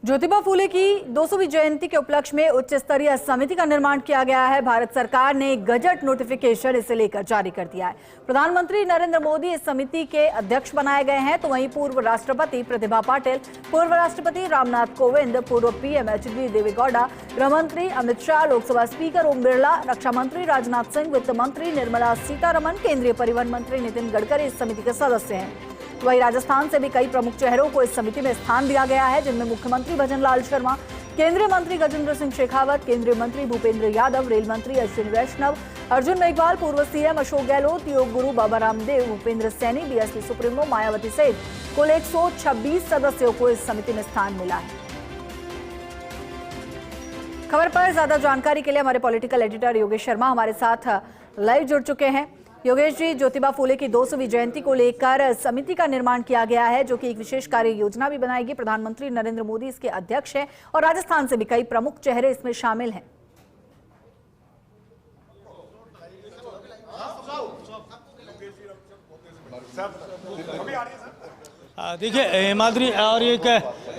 ज्योतिबा फूले की 200वीं जयंती के उपलक्ष्य में उच्च स्तरीय समिति का निर्माण किया गया है। भारत सरकार ने गजट नोटिफिकेशन इसे लेकर जारी कर दिया है। प्रधानमंत्री नरेंद्र मोदी इस समिति के अध्यक्ष बनाए गए हैं, तो वहीं पूर्व राष्ट्रपति प्रतिभा पाटिल, पूर्व राष्ट्रपति रामनाथ कोविंद, पूर्व पीएम एच.डी. देवेगौड़ा, गृह मंत्री अमित शाह, लोकसभा स्पीकर ओम बिरला, रक्षा मंत्री राजनाथ सिंह, वित्त मंत्री निर्मला सीतारमण, केंद्रीय परिवहन मंत्री नितिन गडकरी इस समिति के सदस्य हैं। वहीं राजस्थान से भी कई प्रमुख चेहरों को इस समिति में स्थान दिया गया है, जिनमें मुख्यमंत्री भजनलाल शर्मा, केंद्रीय मंत्री गजेंद्र सिंह शेखावत, केंद्रीय मंत्री भूपेंद्र यादव, रेल मंत्री अश्विनी वैष्णव, अर्जुन मेघवाल, पूर्व CM Ashok Gehlot, yoga guru Baba Ramdev, Bhupendra Saini, BSP supremo Mayawati सहित कुल 126 सदस्यों को इस समिति में स्थान मिला है। खबर पर ज्यादा जानकारी के लिए हमारे पॉलिटिकल एडिटर योगेश शर्मा हमारे साथ लाइव जुड़ चुके हैं। योगेश जी, ज्योतिबा फूले की 200वीं जयंती को लेकर समिति का निर्माण किया गया है, जो कि एक विशेष कार्य योजना भी बनाएगी। प्रधानमंत्री नरेंद्र मोदी इसके अध्यक्ष हैं और राजस्थान से भी कई प्रमुख चेहरे इसमें शामिल हैं। देखिए हिमाद्री, और एक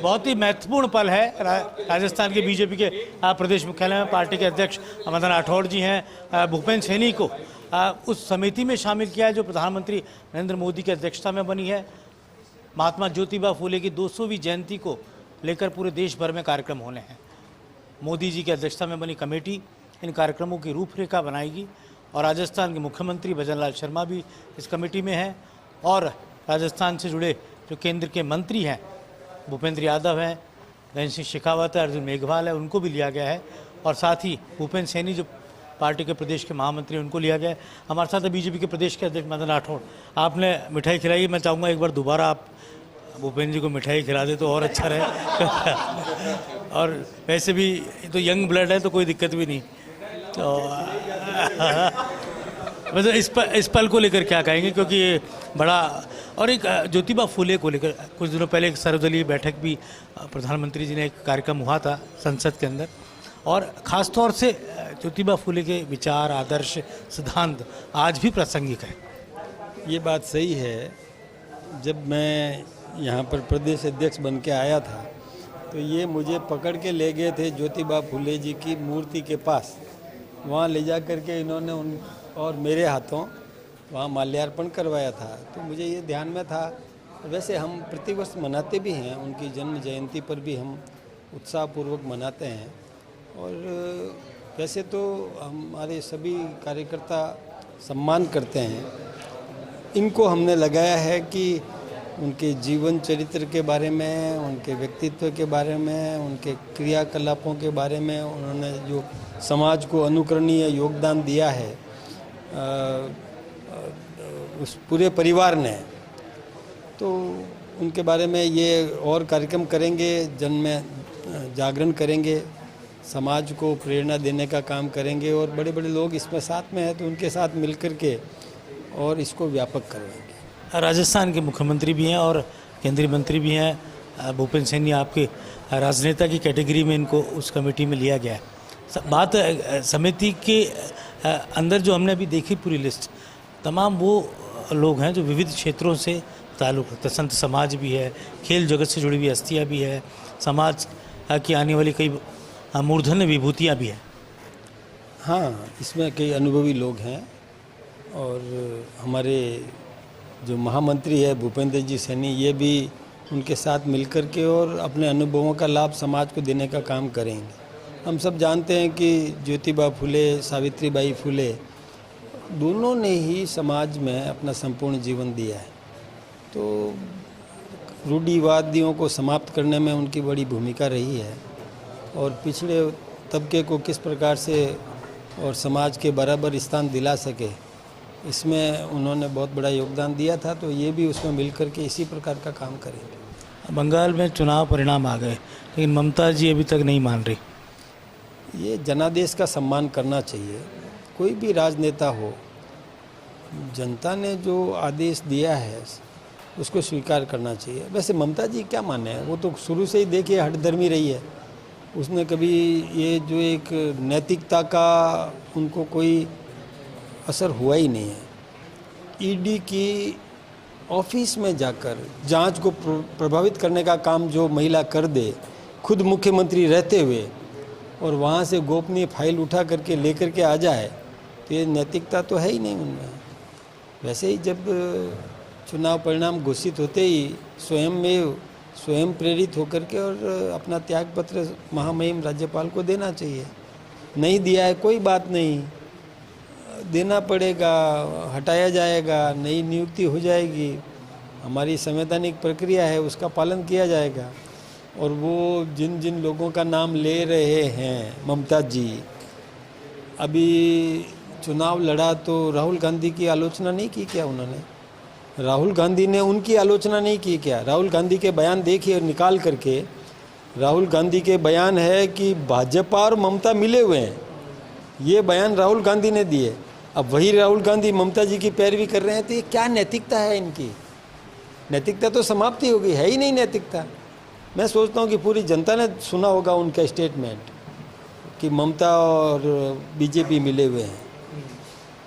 बहुत ही महत्वपूर्ण पल है राजस्थान के बीजेपी के प्रदेश मुख्यालय में पार्टी के अध्यक्ष मदन राठौड़ जी हैं, भूपेंद्र सैनी को उस समिति में शामिल किया है जो प्रधानमंत्री नरेंद्र मोदी की अध्यक्षता में बनी है। महात्मा ज्योतिबा फूले की 200वीं जयंती को लेकर पूरे देश भर में कार्यक्रम होने हैं। मोदी जी की अध्यक्षता में बनी कमेटी इन कार्यक्रमों की रूपरेखा बनाएगी और राजस्थान के मुख्यमंत्री भजनलाल शर्मा भी इस कमेटी में हैं और राजस्थान से जुड़े जो केंद्र के मंत्री हैं, भूपेंद्र यादव हैं, गजेंद्र सिंह शेखावत है, अर्जुन मेघवाल है, उनको भी लिया गया है और साथ ही भूपेंद्र सैनी जो पार्टी के प्रदेश के महामंत्री उनको लिया गया है। हमारे साथ बीजेपी के प्रदेश के अध्यक्ष मदन राठौड़, आपने मिठाई खिलाई, मैं चाहूँगा एक बार दोबारा आप भूपेंद्र जी को मिठाई खिला दे तो और अच्छा रहे और वैसे भी तो यंग ब्लड है तो कोई दिक्कत भी नहीं। तो मतलब इस पल को लेकर क्या कहेंगे, क्योंकि ये बड़ा और एक ज्योतिबा फूले को लेकर कुछ दिनों पहले एक सर्वदलीय बैठक भी प्रधानमंत्री जी ने एक कार्यक्रम हुआ था संसद के अंदर और ख़ास तौर से ज्योतिबा फूले के विचार, आदर्श, सिद्धांत आज भी प्रासंगिक है। ये बात सही है। जब मैं यहाँ पर प्रदेश अध्यक्ष बन के आया था तो ये मुझे पकड़ के ले गए थे ज्योतिबा फूले जी की मूर्ति के पास। वहाँ ले जा कर के इन्होंने उन और मेरे हाथों वहाँ माल्यार्पण करवाया था। तो मुझे ये ध्यान में था। वैसे हम प्रतिवर्ष मनाते भी हैं, उनकी जन्म जयंती पर भी हम उत्साहपूर्वक मनाते हैं और वैसे तो हमारे सभी कार्यकर्ता सम्मान करते हैं। इनको हमने लगाया है कि उनके जीवन चरित्र के बारे में, उनके व्यक्तित्व के बारे में, उनके क्रियाकलापों के बारे में, उन्होंने जो समाज को अनुकरणीय योगदान दिया है उस पूरे परिवार ने, तो उनके बारे में ये और कार्यक्रम करेंगे, जन में जागरण करेंगे, समाज को प्रेरणा देने का काम करेंगे और बड़े बड़े लोग इसमें साथ में हैं तो उनके साथ मिलकर के और इसको व्यापक करवाएंगे। राजस्थान के मुख्यमंत्री भी हैं और केंद्रीय मंत्री भी हैं। भूपेंद्र सैनी आपके राजनेता की कैटेगरी में इनको उस कमेटी में लिया गया है। बात समिति के अंदर जो हमने अभी देखी पूरी लिस्ट, तमाम वो लोग हैं जो विविध क्षेत्रों से ताल्लुक़ रखते हैं। संत समाज भी है, खेल जगत से जुड़ी हुई हस्तियाँ भी है, समाज की आने वाली कई मूर्धन्य विभूतियाँ भी हैं। हाँ, इसमें कई अनुभवी लोग हैं और हमारे जो महामंत्री है भूपेंद्र जी सैनी, ये भी उनके साथ मिलकर के और अपने अनुभवों का लाभ समाज को देने का काम करेंगे। हम सब जानते हैं कि ज्योतिबा फूले, सावित्रीबाई फूले दोनों ने ही समाज में अपना संपूर्ण जीवन दिया है। तो रूढ़िवादियों को समाप्त करने में उनकी बड़ी भूमिका रही है और पिछड़े तबके को किस प्रकार से और समाज के बराबर स्थान दिला सके, इसमें उन्होंने बहुत बड़ा योगदान दिया था। तो ये भी उसमें मिलकर के इसी प्रकार का काम करेंगे। बंगाल में चुनाव परिणाम आ गए लेकिन ममता जी अभी तक नहीं मान रही। ये जनादेश का सम्मान करना चाहिए। कोई भी राजनेता हो, जनता ने जो आदेश दिया है उसको स्वीकार करना चाहिए। वैसे ममता जी क्या माने हैं, वो तो शुरू से ही देखिए हठधर्मी रही है। उसने कभी ये जो एक नैतिकता का उनको कोई असर हुआ ही नहीं है। ईडी की ऑफिस में जाकर जांच को प्रभावित करने का काम जो महिला कर दे, खुद मुख्यमंत्री रहते हुए और वहाँ से गोपनीय फाइल उठा करके लेकर के आ जाए तो ये नैतिकता तो है ही नहीं उनमें। वैसे ही जब चुनाव परिणाम घोषित होते ही स्वयं प्रेरित होकर के और अपना त्याग पत्र महामहिम राज्यपाल को देना चाहिए। नहीं दिया है कोई बात नहीं, देना पड़ेगा, हटाया जाएगा, नई नियुक्ति हो जाएगी, हमारी संवैधानिक प्रक्रिया है, उसका पालन किया जाएगा। और वो जिन जिन लोगों का नाम ले रहे हैं, ममता जी अभी चुनाव लड़ा तो राहुल गांधी की आलोचना नहीं की क्या उन्होंने? राहुल गांधी ने उनकी आलोचना नहीं की क्या? राहुल गांधी के बयान देखिए निकाल करके, राहुल गांधी के बयान है कि भाजपा और ममता मिले हुए हैं, ये बयान राहुल गांधी ने दिए। अब वही राहुल गांधी ममता जी की पैरवी कर रहे हैं, तो ये क्या नैतिकता है इनकी? नैतिकता तो समाप्ति हो गई, है ही नहीं नैतिकता। मैं सोचता हूँ कि पूरी जनता ने सुना होगा उनका स्टेटमेंट कि ममता और बीजेपी मिले हुए हैं,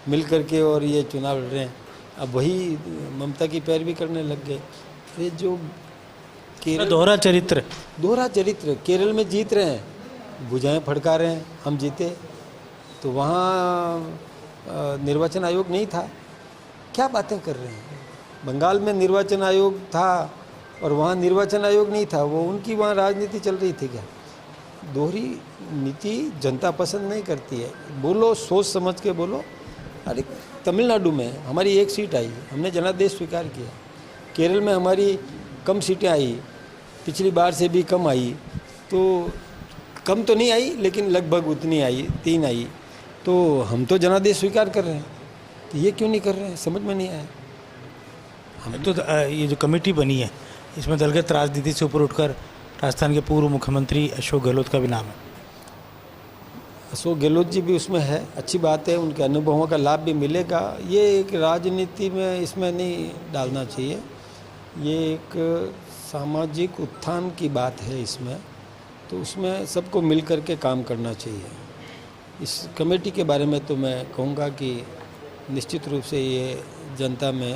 मिल करके और ये चुनाव लड़ रहे हैं। अब वही ममता की पैरवी करने लग गए। ये जो केरल दोहरा चरित्र केरल में जीत रहे हैं, भुजाएं फड़का रहे हैं, हम जीते तो वहाँ निर्वाचन आयोग नहीं था, क्या बातें कर रहे हैं? बंगाल में निर्वाचन आयोग था और वहाँ निर्वाचन आयोग नहीं था, वो उनकी वहाँ राजनीति चल रही थी क्या? दोहरी नीति जनता पसंद नहीं करती है। बोलो, सोच समझ के बोलो। अरे तमिलनाडु में हमारी 1 सीट आई, हमने जनादेश स्वीकार किया। केरल में हमारी कम सीटें आई, पिछली बार से भी कम आई, तो कम तो नहीं आई लेकिन लगभग उतनी आई, 3 आई, तो हम तो जनादेश स्वीकार कर रहे हैं, तो ये क्यों नहीं कर रहे हैं? समझ में नहीं आया। तो ये जो कमेटी बनी है इसमें दलगत राजनीति से ऊपर उठकर राजस्थान के पूर्व मुख्यमंत्री अशोक गहलोत का भी नाम है। अशोक गहलोत जी भी उसमें है, अच्छी बात है, उनके अनुभवों का लाभ भी मिलेगा। ये एक राजनीति में इसमें नहीं डालना चाहिए, ये एक सामाजिक उत्थान की बात है इसमें, तो उसमें सबको मिल कर के काम करना चाहिए। इस कमेटी के बारे में तो मैं कहूँगा कि निश्चित रूप से ये जनता में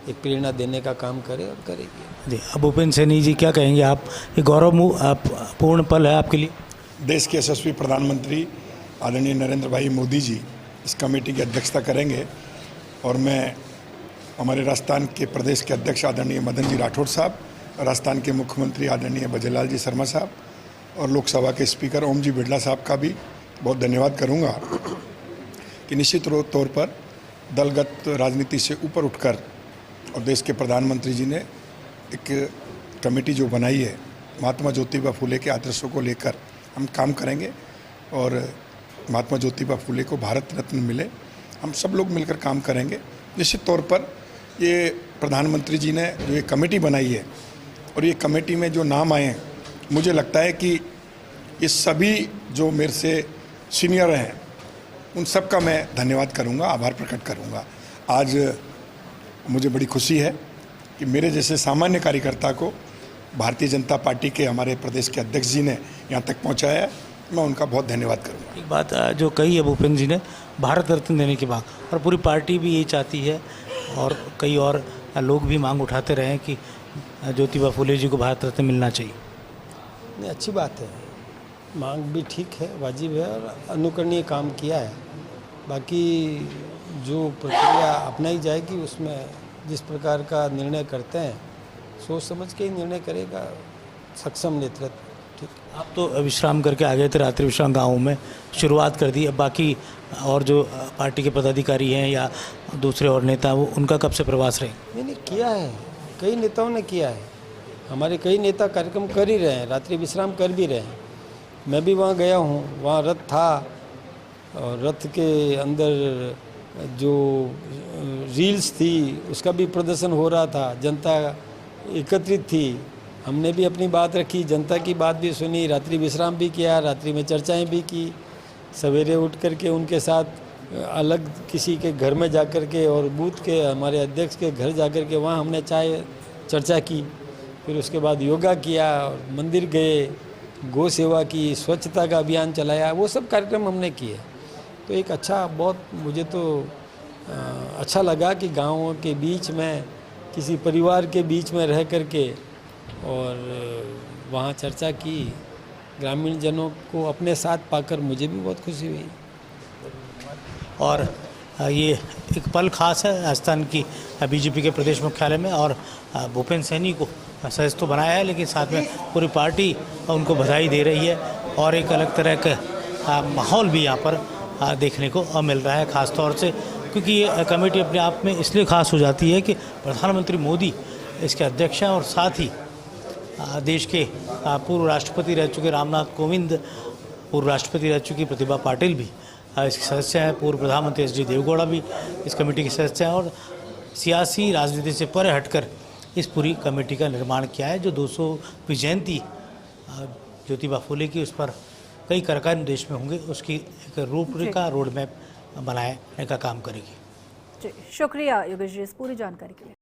एक प्रेरणा देने का काम करे और करेगी। जी, अब भूपेंद्र सैनी जी क्या कहेंगे आप? ये गौरवपूर्ण पल है आपके लिए। देश के यशस्वी प्रधानमंत्री आदरणीय नरेंद्र भाई मोदी जी इस कमेटी की अध्यक्षता करेंगे और मैं हमारे राजस्थान के प्रदेश के अध्यक्ष आदरणीय मदन जी राठौड़ साहब, राजस्थान के मुख्यमंत्री आदरणीय भजनलाल जी शर्मा साहब और लोकसभा के स्पीकर ओम जी बिरला साहब का भी बहुत धन्यवाद करूंगा कि निश्चित तौर पर दलगत राजनीति से ऊपर उठकर और देश के प्रधानमंत्री जी ने एक कमेटी जो बनाई है, महात्मा ज्योतिबा फुले के आदर्शों को लेकर हम काम करेंगे और महात्मा ज्योतिबा फुले को भारत रत्न मिले, हम सब लोग मिलकर काम करेंगे। निश्चित तौर पर ये प्रधानमंत्री जी ने जो ये कमेटी बनाई है और ये कमेटी में जो नाम आए हैं, मुझे लगता है कि ये सभी जो मेरे से सीनियर हैं उन सब का मैं धन्यवाद करूंगा, आभार प्रकट करूंगा। आज मुझे बड़ी खुशी है कि मेरे जैसे सामान्य कार्यकर्ता को भारतीय जनता पार्टी के हमारे प्रदेश के अध्यक्ष जी ने यहाँ तक पहुँचाया है, मैं उनका बहुत धन्यवाद करूँगा। एक बात जो कही है भूपेंद्र जी ने भारत रत्न देने के बाद, और पूरी पार्टी भी ये चाहती है और कई और लोग भी मांग उठाते रहे हैं कि ज्योतिबा फुले जी को भारत रत्न मिलना चाहिए। नहीं, अच्छी बात है, मांग भी ठीक है, वाजिब है और अनुकरणीय काम किया है। बाकी जो प्रक्रिया अपनाई जाएगी उसमें जिस प्रकार का निर्णय करते हैं सोच समझ के ही निर्णय करेगा सक्षम नेतृत्व। ठीक, आप तो विश्राम करके आ गए थे, रात्रि विश्राम गाँव में शुरुआत कर दी। अब बाकी और जो पार्टी के पदाधिकारी हैं या दूसरे और नेता, वो उनका कब से प्रवास रहे? नहीं किया है, कई नेताओं ने किया है, हमारे कई नेता कार्यक्रम कर ही रहे हैं, रात्रि विश्राम कर भी रहे हैं। मैं भी वहाँ गया हूँ, वहाँ रथ था और रथ के अंदर जो रील्स थी उसका भी प्रदर्शन हो रहा था, जनता एकत्रित थी, हमने भी अपनी बात रखी, जनता की बात भी सुनी, रात्रि विश्राम भी किया, रात्रि में चर्चाएं भी की, सवेरे उठ कर के उनके साथ अलग किसी के घर में जा कर के और बूथ के हमारे अध्यक्ष के घर जा कर के वहाँ हमने चाय चर्चा की, फिर उसके बाद योगा किया और मंदिर गए, गौ सेवा की, स्वच्छता का अभियान चलाया, वो सब कार्यक्रम हमने किए। तो एक अच्छा, बहुत मुझे तो अच्छा लगा कि गाँवों के बीच में किसी परिवार के बीच में रह कर के और वहाँ चर्चा की ग्रामीण जनों को अपने साथ पाकर मुझे भी बहुत खुशी हुई। और ये एक पल खास है राजस्थान की बीजेपी के प्रदेश मुख्यालय में, और भूपेंद्र सैनी को सदस्य तो बनाया है, लेकिन साथ में पूरी पार्टी उनको बधाई दे रही है और एक अलग तरह का माहौल भी यहाँ पर देखने को मिल रहा है, ख़ास तौर से क्योंकि ये कमेटी अपने आप में इसलिए खास हो जाती है कि प्रधानमंत्री मोदी इसके अध्यक्ष हैं और साथ ही देश के पूर्व राष्ट्रपति रह चुके रामनाथ कोविंद, पूर्व राष्ट्रपति रह चुकी प्रतिभा पाटिल भी इसके सदस्य हैं, पूर्व प्रधानमंत्री एच डी देवगौड़ा भी इस कमेटी के सदस्य हैं, और सियासी राजनीति से परे हटकर इस पूरी कमेटी का निर्माण किया है, जो 200वीं जयंती ज्योतिबा फुले की उस पर कई कार्यक्रम देश में होंगे, उसकी एक रूपरेखा रोड मैप बनाने का काम करेगी। जी शुक्रिया योगेश जी इस पूरी जानकारी के लिए।